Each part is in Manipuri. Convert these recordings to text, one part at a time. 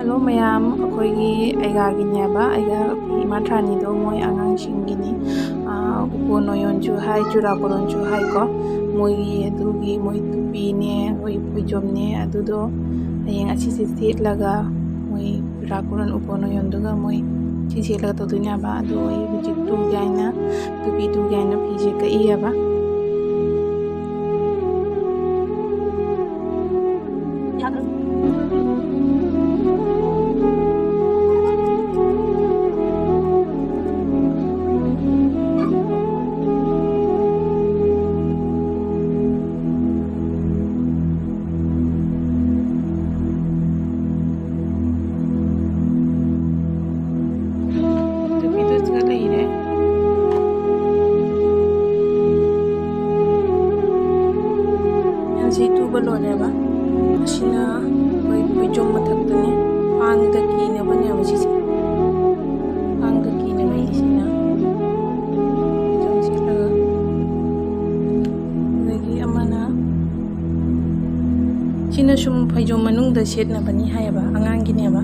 Hello mayam akhoi aigagineba aiga imathani do moi angang singini upo noyon chu hai chura koron chu hai ko moi adugi moi tupi ne oi pujom ne adudo ayeng achi sit laga moi chura koron upo noyon duga moi chi laga to dunya ba adu oi bujik tu gaina tupi tu gaina phije ka iya ba itu balon ya ba sina koi pujom mathak tane ang da ki ne banya ba sisi ang da ki ne mai sina jom sila lagi amana sina sum pujom manung da set na bani hai ba angang gi ne ba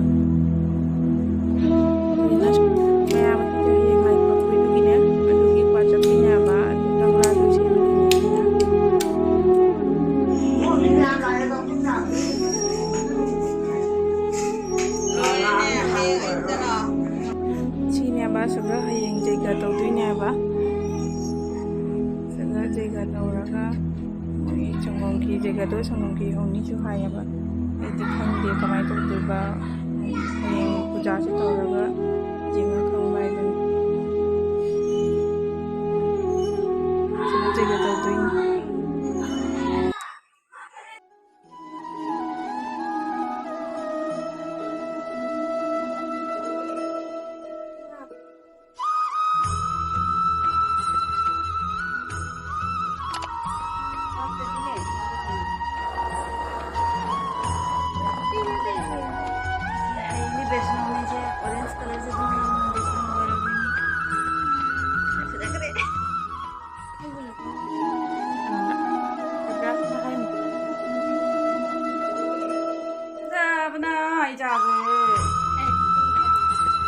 Saga hayeng jaga tau dunia ba saga jaga tau raga moi chongong ki jaga do chongong ki honi chu haya ba ai ti khang de kamai to du ba hayeng puja se tau raga jinga khang bai den saga jaga tau dunia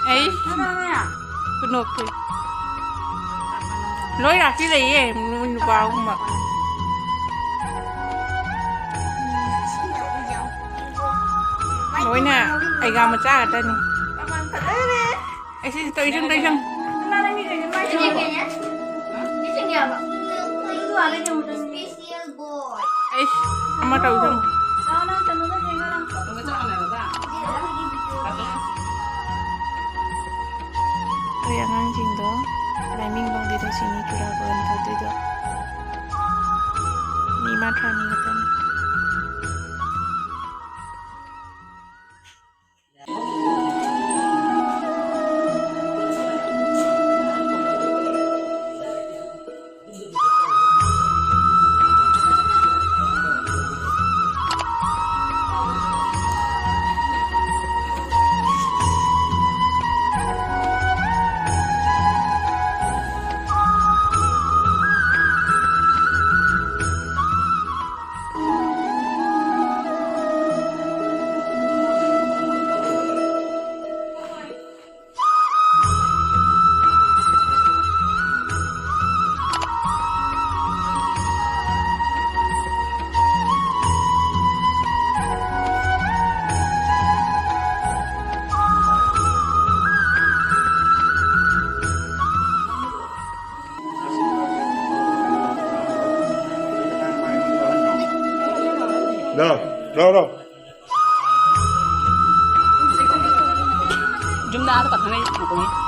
ấy nộp thì lối ra cái gì em vào mà lối nè ai gà mà cha ở đây ai xin tôi chân ấy mà đầu chân yang anjing do timing bang di sini curah bulan tadi do ni matra ni kata ni đâu chúng ta có thằng này của